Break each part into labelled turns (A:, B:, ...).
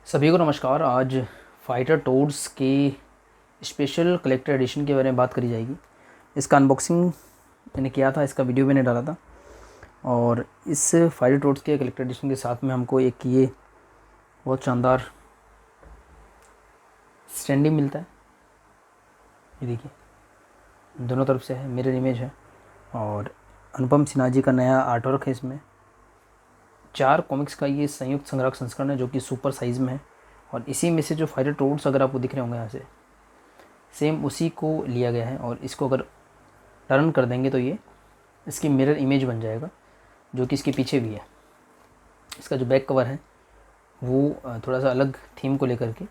A: सभी को नमस्कार। आज फाइटर टोड्स के स्पेशल कलेक्टर एडिशन के बारे में बात करी जाएगी। इसका अनबॉक्सिंग मैंने किया था, इसका वीडियो मैंने डाला था। और इस फाइटर टोड्स के कलेक्टर एडिशन के साथ में हमको एक ये बहुत शानदार स्टैंडी मिलता है। ये देखिए, दोनों तरफ से है, मिरर इमेज है। और अनुपम सिन्हा जी का नया आर्टवर्क है। इसमें 4 कॉमिक्स का ये संयुक्त संग्रह संस्करण है जो कि सुपर साइज़ में है। और इसी में से जो फाइटर टोड्स अगर आपको दिख रहे होंगे यहाँ से, सेम उसी को लिया गया है। और इसको अगर टर्न कर देंगे तो ये इसकी मिरर इमेज बन जाएगा, जो कि इसके पीछे भी है। इसका जो बैक कवर है वो थोड़ा सा अलग थीम को लेकर के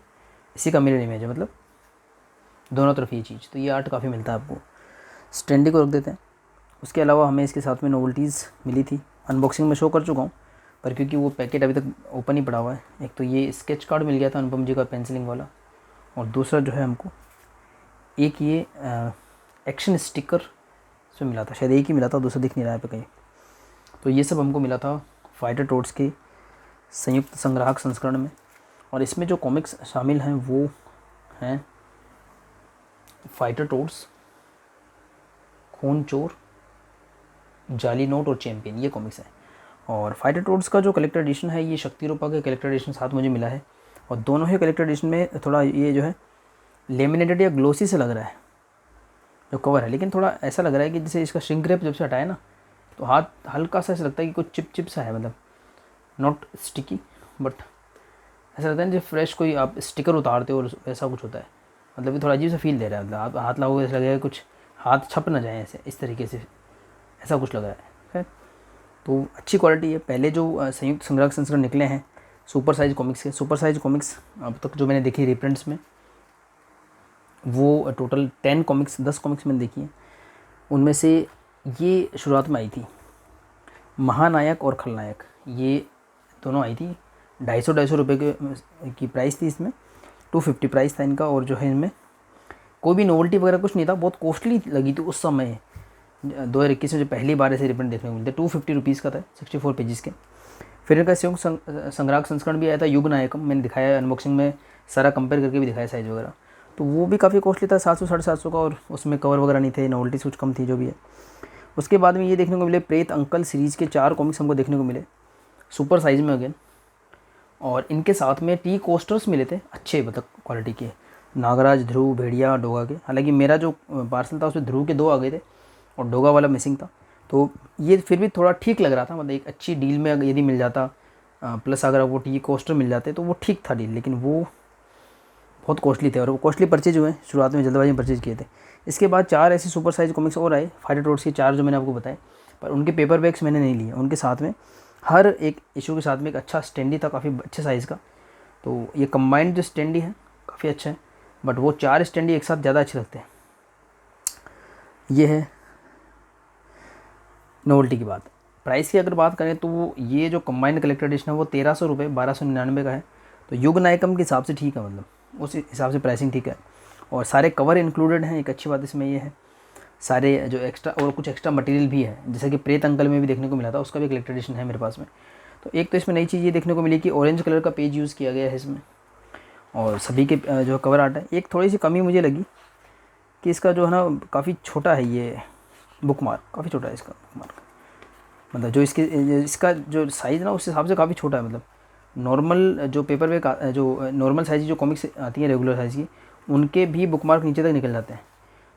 A: इसी का मिरर इमेज है, मतलब दोनों तरफ ये चीज़। तो ये आर्ट काफ़ी मिलता है आपको। स्टैंडी को रख देते हैं। उसके अलावा हमें इसके साथ में नोवेल्टीज़ मिली थी, अनबॉक्सिंग में शो कर चुका हूँ, पर क्योंकि वो पैकेट अभी तक ओपन ही पड़ा हुआ है। एक तो ये स्केच कार्ड मिल गया था अनुपम जी का पेंसिलिंग वाला, और दूसरा जो है हमको एक ये एक्शन स्टिकर से मिला था। शायद एक ही मिला था, दूसरा दिख नहीं रहा है पे कहीं। तो ये सब हमको मिला था फाइटर टोड्स के संयुक्त संग्राहक संस्करण में। और इसमें जो कॉमिक्स शामिल हैं वो हैं फाइटर टोड्स, खून चोर, जाली नोट और चैंपियन, ये कॉमिक्स हैं। और फाइटर टोड्स का जो कलेक्टर एडिशन है ये शक्ति रूपा के कलेक्टर एडिशन साथ मुझे मिला है। और दोनों ही कलेक्टर एडिशन में थोड़ा ये जो है लेमिनेटेड या ग्लोसी से लग रहा है जो कवर है, लेकिन थोड़ा ऐसा लग रहा है कि जैसे इसका श्रिंक रैप जब से हटाए ना, तो हाथ हल्का सा ऐसा लगता है कि कुछ चिप चिप सा है, मतलब नॉट स्टिकी, बट ऐसा लगता है जैसे फ्रेश कोई आप स्टिकर उतारते हो और ऐसा कुछ होता है। मतलब ये थोड़ा अजीब सा फील दे रहा है। मतलब आप हाथ लगाओगे ऐसा लगेगा कुछ हाथ छप ना जाए, ऐसे इस तरीके से ऐसा कुछ लग रहा है। खैर, तो अच्छी क्वालिटी है। पहले जो संयुक्त संग्रह संस्करण निकले हैं सुपर साइज कॉमिक्स के, सुपर साइज कॉमिक्स अब तक जो मैंने देखी रिप्रिंट्स में, वो टोटल 10 कॉमिक्स 10 कॉमिक्स मैंने देखी हैं। उनमें से ये शुरुआत में आई थी महानायक और खलनायक, ये दोनों आई थी। 250 रुपये की प्राइस थी इसमें, 250 प्राइस था इनका। और जो है इनमें कोई भी नोवेल्टी वगैरह कुछ नहीं था, बहुत कॉस्टली लगी थी उस समय। 2021 में जो पहली बार ऐसे रिप्रिंट देखने को मिलते, 250 रुपीज़ का था, 64 पेजेस के। फिर इनका संयुक्त संग्राहक संस्करण भी आया था युग नायकम, मैंने दिखाया अनबॉक्सिंग में, सारा कंपेयर करके भी दिखाया साइज़ वगैरह। तो वो भी काफ़ी कॉस्टली था, 700 750 का, और उसमें कवर वगैरह नहीं थे, नोवेल्टी कुछ कम थी जो भी है। उसके बाद में ये देखने को मिले प्रेत अंकल सीरीज़ के 4 कॉमिक्स हमको देखने को मिले सुपर साइज़ में अगेन। और इनके साथ में टी कोस्टर्स मिले थे अच्छे, मतलब क्वालिटी के, नागराज, ध्रुव, भेड़िया, डोगा के। हालांकि मेरा जो पार्सल था उसमें ध्रुव के 2 आ गए थे और डोगा वाला मिसिंग था। तो ये फिर भी थोड़ा ठीक लग रहा था, मतलब एक अच्छी डील में यदि मिल जाता, प्लस अगर वो टी कोस्टर मिल जाते तो वो ठीक था डील। लेकिन वो बहुत कॉस्टली थे और वो कॉस्टली परचेज हुए, शुरुआत में जल्दबाजी में परचेज किए थे। इसके बाद 4 ऐसे सुपर साइज कॉमिक्स और आए फाइटर टोड्स के, 4 जो मैंने आपको बताए, पर उनके पेपर बैग्स मैंने नहीं लिए। उनके साथ में हर एक इशू के साथ में एक अच्छा स्टैंडी था, काफ़ी अच्छे साइज़ का। तो ये कंबाइंड जो स्टैंडी है काफ़ी अच्छा है, बट वो 4 स्टैंडी एक साथ ज़्यादा अच्छे लगते हैं। ये है नोवेल्टी की बात। प्राइस की अगर बात करें तो ये जो कंबाइंड कलेक्टर एडिशन है वो 1300 रुपये 1299 का है। तो युग नायकम के हिसाब से ठीक है, मतलब उस हिसाब से प्राइसिंग ठीक है। और सारे कवर इंक्लूडेड हैं, एक अच्छी बात इसमें ये है। सारे जो एक्स्ट्रा और कुछ एक्स्ट्रा मटेरियल भी है, जैसे कि प्रेत अंकल में भी देखने को मिला था, उसका भी कलेक्टर एडिशन है मेरे पास में। तो एक तो इसमें नई चीज़ ये देखने को मिली कि ऑरेंज कलर का पेज यूज़ किया गया है इसमें, और सभी के जो कवर आर्ट है। एक थोड़ी सी कमी मुझे लगी कि इसका जो है ना काफ़ी छोटा है, ये बुक मार्क काफ़ी छोटा है इसका बुक मार्क, मतलब जो इसका जो साइज़ ना उस हिसाब से काफ़ी छोटा है। मतलब नॉर्मल जो पेपर बैग जो नॉर्मल साइज़ जो कॉमिक्स आती हैं रेगुलर साइज़ की, उनके भी बुक मार्क नीचे तक निकल जाते हैं।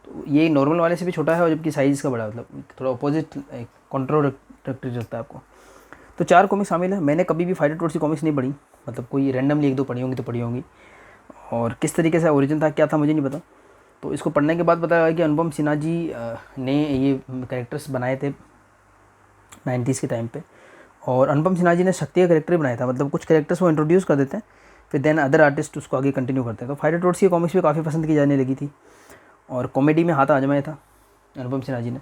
A: तो ये नॉर्मल वाले से भी छोटा है, और जबकि साइज़ का बड़ा, मतलब थोड़ा अपोजिट कॉन्ट्रोडक्टरी लगता है आपको। तो 4 कॉमिक्स शामिल है। मैंने कभी भी फाइटर टोड्स की कॉमिक्स नहीं पढ़ी, मतलब कोई रैंडमली 1-2 पढ़ी होंगी तो पढ़ी होंगी, और किस तरीके से ओरिजिन था क्या था मुझे नहीं पता। तो इसको पढ़ने के बाद पता लगा कि अनुपम सिन्हा जी ने ये कैरेक्टर्स बनाए थे 90s के टाइम पे। और अनुपम सिन्हा जी ने शक्ति का कैरेक्टर बनाया था, मतलब कुछ कैरेक्टर्स वो इंट्रोड्यूस कर देते हैं, फिर देन अदर आर्टिस्ट उसको आगे कंटिन्यू करते हैं। तो फाइटर टोड्स की कॉमिक्स भी काफ़ी पसंद की जाने लगी थी, और कॉमेडी में हाथ आजमाया था अनुपम सिन्हा जी ने।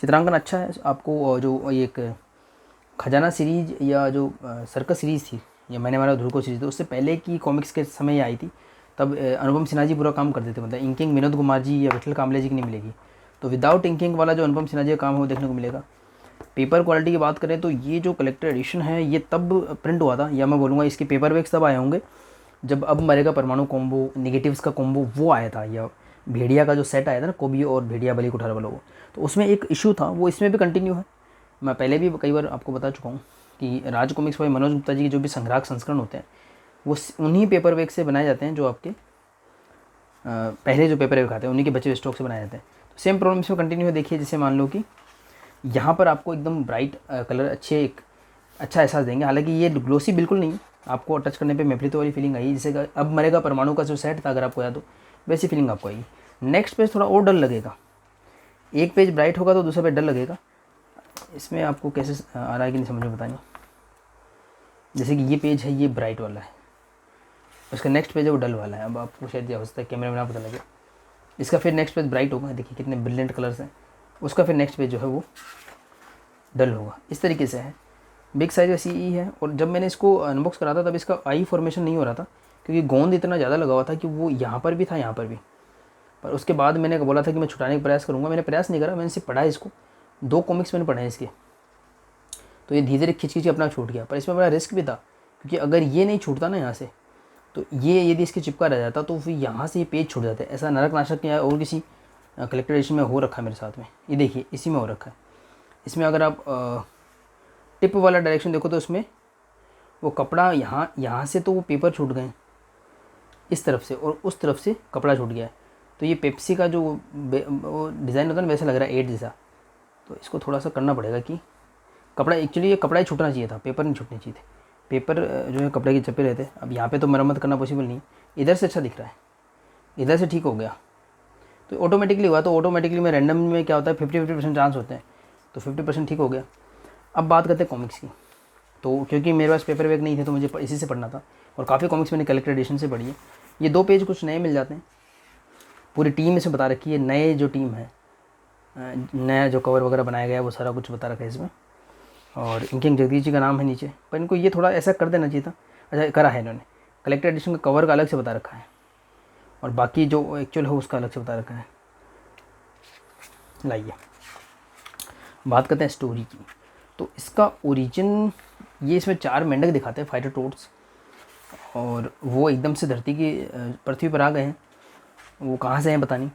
A: चित्रांकन अच्छा है। आपको जो एक खजाना सीरीज या जो सर्कस सीरीज़ थी, या मैंने हमारा ध्रुव को सीरीज थी, उससे पहले की कॉमिक्स के समय आई थी, तब अनुपम सिन्हा जी पूरा काम करते थे। मतलब इंकिंग विनोद कुमार जी या विठल कांबले जी की नहीं मिलेगी। तो विदाउट इंकिंग वाला जो अनुपम सिन्हा जी का काम है वो देखने को मिलेगा। पेपर क्वालिटी की बात करें तो ये जो कलेक्टर एडिशन है ये तब प्रिंट हुआ था, या मैं बोलूँगा इसके पेपर बैग्स तब आए होंगे जब अब मरेगा परमाणु कॉम्बो, नेगेटिव्स का कॉम्बो वो आया था, या भेड़िया का जो सेट आया था ना, कोबी और भेड़िया बली कुठार वाला वो, तो उसमें एक इशू था, वो इसमें भी कंटिन्यू है। मैं पहले भी कई बार आपको बता चुका हूँ कि राज कॉमिक्स भाई मनोज गुप्ता जी के जो भी संग्राहक संस्करण होते हैं वो उन्हीं पेपर बैग से बनाए जाते हैं जो आपके पहले जो पेपर बैग आते हैं उन्हीं के बचे हुए स्टॉक से बनाए जाते हैं। तो सेम प्रॉब्लम इसमें कंटिन्यू है। देखिए जैसे मान लो कि यहाँ पर आपको एकदम ब्राइट कलर अच्छे, एक अच्छा एहसास देंगे, हालांकि ये ग्लोसी बिल्कुल नहीं, आपको टच करने पे मेफलितो वाली फीलिंग आई, जैसे अब मरेगा परमाणु का जो सेट था अगर आपको याद हो, वैसी फीलिंग आपको आएगी। नेक्स्ट पेज थोड़ा और डल लगेगा, एक पेज ब्राइट होगा तो दूसरा पेज डल लगेगा। इसमें आपको कैसे आ रहा है कि नहीं समझ में पता नहीं। जैसे कि ये पेज है, ये ब्राइट वाला है, उसका नेक्स्ट पेज है वो डल वाला है। अब आपको शायद यह हो सकता है कैमरे में ना पता लगे। इसका फिर नेक्स्ट पेज ब्राइट होगा, देखिए कितने ब्रिलियंट कलर्स हैं, उसका फिर नेक्स्ट पेज जो है वो डल होगा। इस तरीके से है। बिग साइज का CE है। और जब मैंने इसको अनबॉक्स करा था तब इसका आई फॉर्मेशन नहीं हो रहा था, क्योंकि गोंद इतना ज़्यादा लगा हुआ था कि वो यहाँ पर भी था, यहाँ पर भी। पर उसके बाद मैंने बोला था कि मैं छुटाने का प्रयास करूँगा, मैंने प्रयास नहीं करा, मैंने सिर्फ पढ़ा इसको। 2 कॉमिक्स मैंने पढ़े हैं इसके, तो ये धीरे धीरे खिंच खिंच अपना छूट गया। पर इसमें बड़ा रिस्क भी था, क्योंकि अगर ये नहीं छूटता ना यहाँ से, तो ये यदि इसके चिपका रह जाता तो फिर यहाँ से ये पेज छूट जाते। ऐसा नरक नाशक या और किसी कलेक्टर एडिशन में हो रखा है मेरे साथ में। ये देखिए इसी में हो रखा है। इसमें अगर आप टिप वाला डायरेक्शन देखो तो उसमें वो कपड़ा यहाँ से तो वो पेपर छूट गए इस तरफ से, और उस तरफ से कपड़ा छूट गया है। तो ये पेप्सी का जो वो डिज़ाइन होता है ना, वैसा लग रहा है 8 जैसा। तो इसको थोड़ा सा करना पड़ेगा कि कपड़ा, एक्चुअली ये कपड़ा ही छूटना चाहिए था, पेपर नहीं छूटने चाहिए थे। पेपर जो है कपड़े के चप्पे रहते। अब यहाँ पे तो मरम्मत करना पॉसिबल नहीं, इधर से अच्छा दिख रहा है, इधर से ठीक हो गया तो ऑटोमेटिकली हुआ। तो ऑटोमेटिकली में रैंडम में क्या होता है 50-50% चांस होते हैं, तो 50% ठीक हो गया। अब बात करते हैं कॉमिक्स की। तो क्योंकि मेरे पास पेपर बैग नहीं थे तो मुझे इसी से पढ़ना था, और काफ़ी कॉमिक्स मैंने कलेक्टर एडिशन से पढ़ी है। ये 2 पेज कुछ नए मिल जाते हैं, पूरी टीम इसमें बता रखी है, नए जो टीम है, नया जो कवर वगैरह बनाया गया है वो सारा कुछ बता रखा है इसमें। और इंकिंग जगदीश जी का नाम है नीचे, पर इनको ये थोड़ा ऐसा कर देना चाहिए था। अच्छा करा है इन्होंने, कलेक्टर एडिशन का कवर का अलग से बता रखा है, और बाकी जो एक्चुअल है उसका अलग से बता रखा है। लाइए बात करते हैं स्टोरी की। तो इसका ओरिजिन, ये इसमें 4 मेंढक दिखाते हैं, फाइटर टोड्स, और वो एकदम से धरती की पृथ्वी पर आ गए हैं। वो कहाँ से हैं पता नहीं।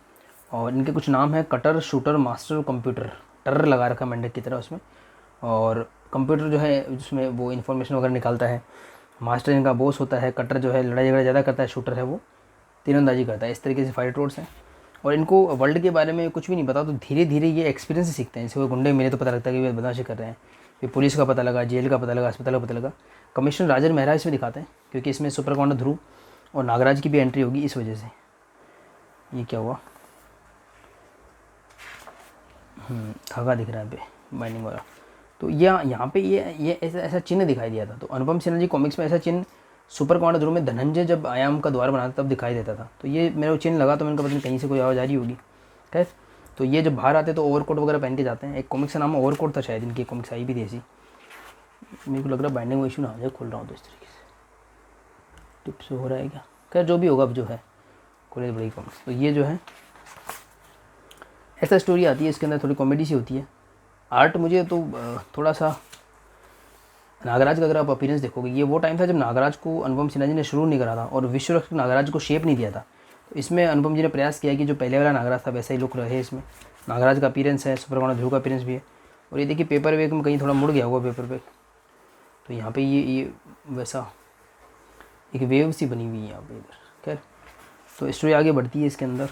A: और इनके कुछ नाम है कटर, शूटर, मास्टर, कंप्यूटर। टर लगा रखा है मेंढक की तरह उसमें। और कंप्यूटर जो है उसमें वो इन्फॉर्मेशन वगैरह निकालता है। मास्टर इनका बॉस होता है। कटर जो है लड़ाई झगड़ा ज़्यादा करता है। शूटर है वो तीरंदाजी करता है। इस तरीके से फाइटर टोड्स हैं। और इनको वर्ल्ड के बारे में कुछ भी नहीं पता, तो धीरे धीरे ये एक्सपीरियंस से सीखते हैं। जैसे वो गुंडे मिले तो पता लगता है कि वे बदमाशी कर रहे हैं, फिर पुलिस का पता लगा, जेल का पता लगा, अस्पताल का पता लगा। कमिश्नर राजन मेहरा इसमें दिखाते हैं, क्योंकि इसमें सुपर कमांडर ध्रुव और नागराज की भी एंट्री होगी इस वजह से। ये क्या हुआ, धागा दिख रहा है पे बाइंडिंग वाला। तो यहाँ पे ये ऐसा चिन्ह दिखाई दिया था। तो अनुपम सिन्हा जी कॉमिक्स में ऐसा चिन्ह सुपर कमांडर ध्रुव में धनंजय जब आयाम का द्वार बनाता तब दिखाई देता था। तो ये मेरे को चिन्ह लगा, तो मैंने कहा पता नहीं कहीं से कोई आवाज़ आ रही होगी। खैर, तो ये जब बाहर आते तो ओवरकोट वगैरह पहन के जाते हैं। एक कॉमिक्स का नाम ओवरकोट था शायद, इनकी कॉमिक्स आई भी थी ऐसी। मेरे को लग रहा है बाइंडिंग इशू ना आ जाए, खोल रहा हूँ तो इस तरीके से टिप से हो रहा है क्या। खैर जो भी होगा, अब जो है खोले बड़ी कॉमिक्स। तो ये जो है ऐसा स्टोरी आती है, इसके अंदर थोड़ी कॉमेडी सी होती है। आर्ट मुझे तो थोड़ा सा नागराज का अगर आप अपीयरेंस देखोगे, ये वो टाइम था जब नागराज को अनुपम सिन्हा जी ने शुरू नहीं करा था और विश्वरक्षक नागराज को शेप नहीं दिया था। तो इसमें अनुपम जी ने प्रयास किया कि जो पहले वाला नागराज था वैसा ही लुक रहे इसमें। नागराज का अपीयरेंस है, सुपर कमांडर ध्रुव का अपीयरेंस भी है। और ये देखिए पेपर बैग में कहीं थोड़ा मुड़ गया होगा पेपर बैग, तो यहाँ पे ये वैसा एक वेव सी बनी हुई है यहाँ पे इधर। खैर, तो स्टोरी आगे बढ़ती है इसके अंदर।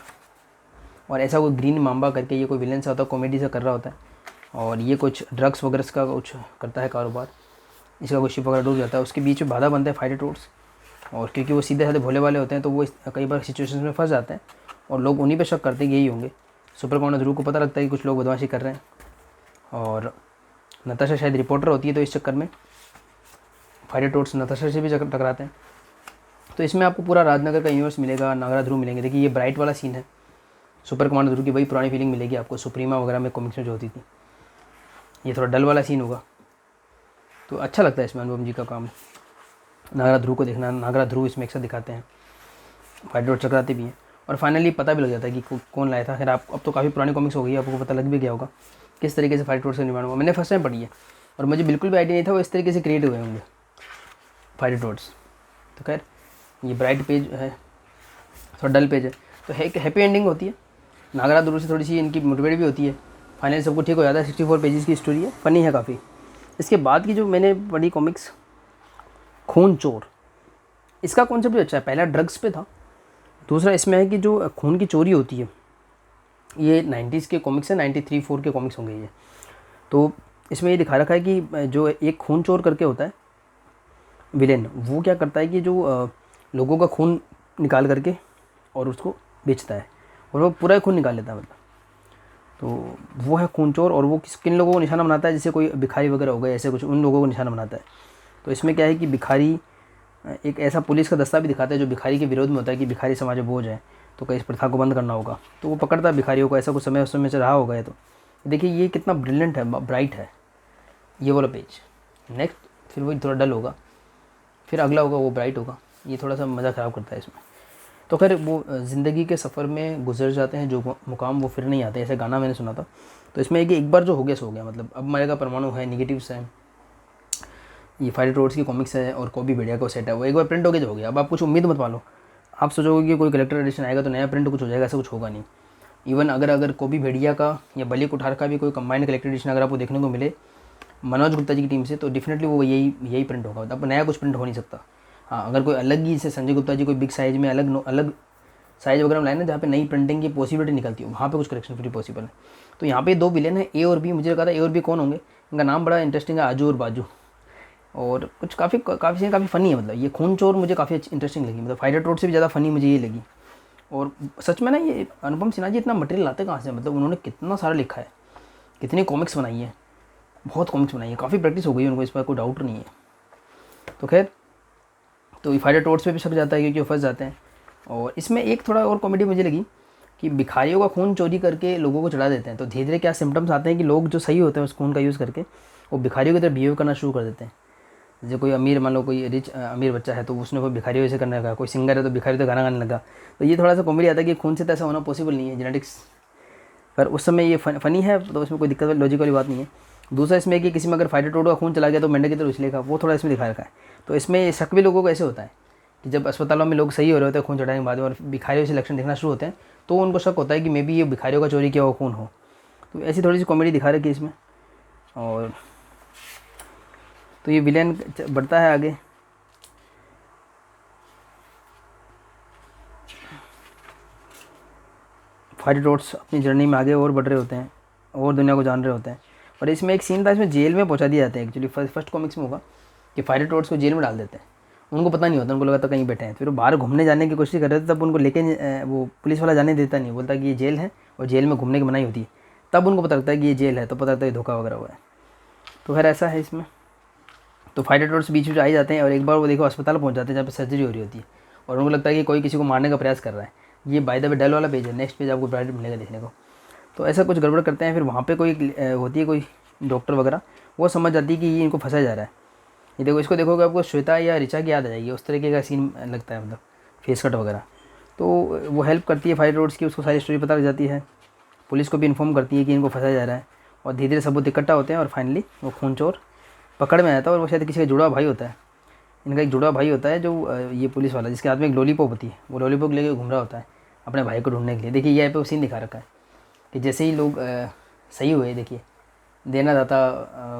A: और ऐसा कोई ग्रीन माम्बा करके ये कोई विलन सा होता है, कॉमेडी सा कर रहा होता है, और ये कुछ ड्रग्स वगैरह का कुछ करता है कारोबार। इसका कोई शिप वगैरह डूब जाता है, उसके बीच में बाधा बनता है फाइटर टोड्स। और क्योंकि वो सीधे साधे भोले वाले होते हैं तो वो कई बार सिचुएशंस में फंस जाते हैं, और लोग उन्हीं पे शक करते हैं कि यही होंगे। सुपर कमांडर ध्रुव को पता लगता है कि कुछ लोग बदमाशी कर रहे हैं, और नताशा शायद रिपोर्टर होती है, तो इस चक्कर में फाइटर टोड्स नताशा से भी टकराते हैं। तो इसमें आपको पूरा राजनगर का यूनिवर्स मिलेगा, नागरा ध्रुव मिलेंगे। देखिए ये ब्राइट वाला सीन है, सुपर कमांडर ध्रुव की वही पुरानी फीलिंग मिलेगी आपको, सुप्रीमा वगैरह में कॉमिक्स में जो होती थी। ये थोड़ा डल वाला सीन होगा, तो अच्छा लगता है इसमें अनुपम जी का काम। नागरा ध्रुव को देखना, नागरा ध्रुव इसमें एक साथ दिखाते हैं, फाइटर टोड्स टकराते भी हैं, और फाइनली पता भी लग जाता है कि कौन लाया था। खैर आप अब तो काफ़ी पुरानी कॉमिक्स हो गई, आपको पता लग भी गया होगा किस तरीके से फाइटर टोड्स का निर्माण हुआ। मैंने फर्स्ट टाइम पढ़ी है और मुझे बिल्कुल भी आइडिया नहीं था वो इस तरीके से क्रिएट हुए होंगे फाइटर टोड्स। तो खैर ये ब्राइट पेज है, थोड़ा डल पेज है, तो एक हैप्पी एंडिंग होती है। नागराज दूर से थोड़ी सी इनकी मोटिवेट भी होती है, फाइनली सबको ठीक हो जाता है। 64 पेजेस की स्टोरी है, फ़नी है काफ़ी। इसके बाद की जो मैंने पढ़ी कॉमिक्स खून चोर, इसका कॉन्सेप्ट भी अच्छा है। पहला ड्रग्स पे था, दूसरा इसमें है कि जो खून की चोरी होती है, ये 90s के कॉमिक्स है, 93-4 के कॉमिक्स होंगे ये। तो इसमें ये दिखा रखा है कि जो एक खून चोर करके होता है विलेन, वो क्या करता है कि जो लोगों का खून निकाल करके और उसको बेचता है, और वो पूरा खून निकाल लेता है मतलब। तो वो है खून चोर, और वो किन लोगों को निशाना बनाता है, जैसे कोई भिखारी वगैरह हो गए ऐसे कुछ, उन लोगों को निशाना बनाता है। तो इसमें क्या है कि भिखारी, एक ऐसा पुलिस का दस्ता भी दिखाता है जो भिखारी के विरोध में होता है कि भिखारी समाज में बोझ है, तो कहीं इस प्रथा को बंद करना होगा। तो वो पकड़ता है भिखारियों को, ऐसा कुछ समय उस समय से रहा होगा। है तो देखिए ये कितना ब्रिलियंट है, ब्राइट है ये वाला पेज। नेक्स्ट फिर वही थोड़ा डल होगा, फिर अगला होगा वो ब्राइट होगा। ये थोड़ा सा मज़ा ख़राब करता है इसमें। तो खैर वो ज़िंदगी के सफ़र में गुजर जाते हैं जो मुकाम वो फिर नहीं आते, ऐसे गाना मैंने सुना था। तो इसमें एक बार जो हो गया सो हो गया, मतलब अब मरेगा परमाणु है, निगेटिव्स है। ये फाइटर टोड्स की कॉमिक्स है और कॉपी भेड़िया का सेट है, वो एक बार प्रिंट हो गया जो हो गया। अब आप कुछ उम्मीद मत पालो, आप सोचोगे कि कोई कलेक्टर एडिशन आएगा तो नया प्रिंट कुछ हो जाएगा, ऐसा कुछ होगा नहीं। इवन अगर कॉपी भेड़िया का या बली कुठार का भी कोई कंबाइंड कलेक्टर एडिशन अगर आपको देखने को मिले मनोज गुप्ता जी की टीम से, तो डेफिनेटली वो यही प्रिंट होगा। अब नया कुछ प्रिंट हो नहीं सकता। हाँ, अगर कोई अलग ही जैसे संजय गुप्ता जी कोई बिग साइज़ में अलग साइज़ वगैरह में लाए ना, जहाँ पे नई प्रिंटिंग की पॉसिबिलिटी निकलती है, वहाँ पे कुछ करेक्शन फिर पॉसिबल है। तो यहाँ पे 2 विलेन है, ए और बी। मुझे लगा था ए और बी कौन होंगे, इनका नाम बड़ा इंटरेस्टिंग है, आजू और बाजू, और कुछ काफ़ी फ़नी है। मतलब ये खून चोर मुझे काफ़ी इंटरेस्टिंग लगी, मतलब फाइटर टोड से भी ज़्यादा फ़नी मुझे ये लगी। और सच में ना ये अनुपम सिन्हा जी इतना मटेरियल लाते कहाँ से, मतलब उन्होंने कितना सारा लिखा है, कितनी कॉमिक्स बनाई है, बहुत कॉमिक्स बनाई है, काफ़ी प्रैक्टिस हो गई है उनको, इस पर कोई डाउट नहीं है। तो खैर तो ये फाइटर टोड्स पे भी शक जाता है क्योंकि वो फंस जाते हैं। और इसमें एक थोड़ा और कॉमेडी मुझे लगी कि भिखारियों का खून चोरी करके लोगों को चढ़ा देते हैं, तो धीरे धीरे क्या सिम्टम्स आते हैं कि लोग जो सही होते हैं उस खून का यूज़ करके वो भिखारियों की तरह बिहेव करना शुरू कर देते हैं। जैसे कोई अमीर, मान लो कोई रिच अमीर बच्चा है तो उसने कोई भिखारियों से करने लगा, कोई सिंगर है तो भिखारी तो गाना गाने लगा। तो ये थोड़ा सा कॉमेडी आता है कि खून से तो ऐसा होना पॉसिबल नहीं है, जेनेटिक्स। पर उस समय ये फ़नी है, तो उसमें कोई दिक्कत लॉजिक वाली बात नहीं है। दूसरा इसमें कि किसी में अगर फाइटर टोड का खून चला गया तो मेंढक की तरह उछलेगा, वो थोड़ा इसमें दिखा रखा है। तो इसमें शक भी लोगों को ऐसे होता है कि जब अस्पतालों में लोग सही हो रहे होते हैं खून चढ़ाने के बाद और भिखारियों से लक्षण दिखना शुरू होते हैं, तो उनको शक होता है कि मे बी ये भिखारियों का चोरी किया हुआ खून हो। तो ऐसी थोड़ी सी कॉमेडी दिखा रखी है इसमें। और तो ये विलेन बढ़ता है आगे। फाइटर टोड्स अपनी जर्नी में आगे और बढ़ रहे होते हैं और दुनिया को जान रहे होते हैं। और इसमें एक सीन था, इसमें जेल में पहुंचा दिए जाते हैं। एक्चुअली फर्स्ट कॉमिक्स में होगा कि फाइटर टोड्स को जेल में डाल देते हैं, उनको पता नहीं होता, उनको लगा था कहीं बैठे हैं। फिर वो बाहर घूमने जाने की कोशिश कर रहे थे, तब उनको लेके वो पुलिस वाला जाने देता नहीं, बोलता कि ये जेल है और जेल में घूमने की मनाही होती है। तब उनको पता लगता है कि ये जेल है, तो पता लगता है धोखा वगैरह हुआ है। तो खैर ऐसा है इसमें। तो फाइटर टोड्स बीच में आ ही जाते हैं और एक बार वो देखो अस्पताल पहुंच जाते हैं जहाँ पे सर्जरी हो रही होती है, और उनको लगता है कि कोई किसी को मारने का प्रयास कर रहा है। ये बाय द वे डल वाला पेज है, नेक्स्ट पेज आपको ब्राइट मिलेगा देखने को। तो ऐसा कुछ गड़बड़ करते हैं। फिर वहाँ पे कोई होती है कोई डॉक्टर वगैरह, वो समझ जाती है कि ये इनको फंसाया जा रहा है। ये देखो, इसको देखोगे आपको श्वेता या ऋचा की याद आ जाएगी, उस तरीके का सीन लगता है, मतलब फेस कट वगैरह। तो वो हेल्प करती है फाइटर टोड्स की, उसको सारी स्टोरी पता लग जाती है। पुलिस को भी इन्फॉर्म करती है कि इनको फंसाया जा रहा है, और धीरे धीरे सबूत इकट्ठा होते हैं और फाइनली वो खून चोर पकड़ में आता है। और वो शायद किसी का जुड़ा भाई होता है, इनका एक जुड़ा भाई होता है जो ये पुलिस वाला, जिसके हाथ में एक लॉलीपॉप होती है, वो लॉलीपॉप लेके घूम रहा होता है अपने भाई को ढूंढने के लिए। देखिए ये पे वो सीन दिखा रखा है कि जैसे ही लोग सही हुए, देखिए देना दाता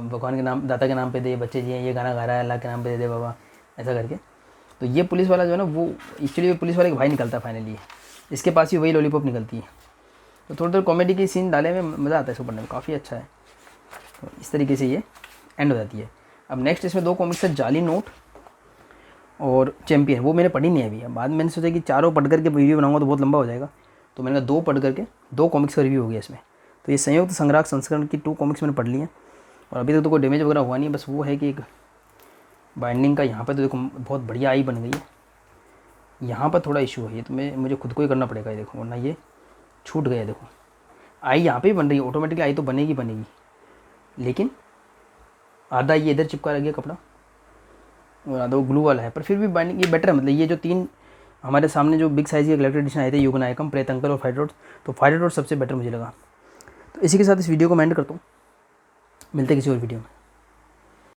A: भगवान के नाम, दाता के नाम पे दे, बच्चे जी हैं, ये गाना गा रहा है अल्लाह के नाम पे दे दे बाबा, ऐसा करके। तो ये पुलिस वाला जो है ना, वो एक्चुअली पुलिस वाले का भाई निकलता है फाइनली, इसके पास ही वही लॉलीपॉप निकलती है। तो थोड़ी थोड़ी कॉमेडी की सीन डाले में मज़ा आता है, इसको पढ़ने में काफ़ी अच्छा है। तो इस तरीके से ये एंड हो जाती है। अब नेक्स्ट इसमें 2 कॉमिक्स है, जाली नोट और चैम्पियन। वो मैंने पढ़ी नहीं है अभी। अब बाद में मैंने सोचा कि चारों पढ़ करके वीडियो बनाऊंगा तो बहुत लंबा हो जाएगा, तो मैंने कहा 2 पढ़ करके 2 कॉमिक्स का रिव्यू हो गया इसमें। तो ये संयुक्त संग्राहक संस्करण की 2 कॉमिक्स मैंने पढ़ ली हैं, और अभी तक तो कोई डैमेज वगैरह हुआ नहीं। बस वो है कि एक बाइंडिंग का यहाँ पर तो देखो बहुत बढ़िया आई बन गई है, यहाँ पर थोड़ा इशू है, ये तो मुझे खुद को ही करना पड़ेगा ये देखो, वरना ये छूट गया। देखो आई यहाँ पे ही बन रही है ऑटोमेटिकली, आई तो बनेगी, लेकिन आधा ये इधर चिपका रह गया कपड़ा और आधा वो ग्लू वाला है। पर फिर भी बाइंडिंग ये बेटर है। मतलब ये जो 3 हमारे सामने जो बिग साइज़ के कलेक्टर एडिशन आए थे, युगनायकम, प्रेतंकर और फाइटर टोड्स, तो फाइटर टोड्स सबसे बेटर मुझे लगा। तो इसी के साथ इस वीडियो को मैं एंड करता हूँ। मिलते हैं किसी और वीडियो में।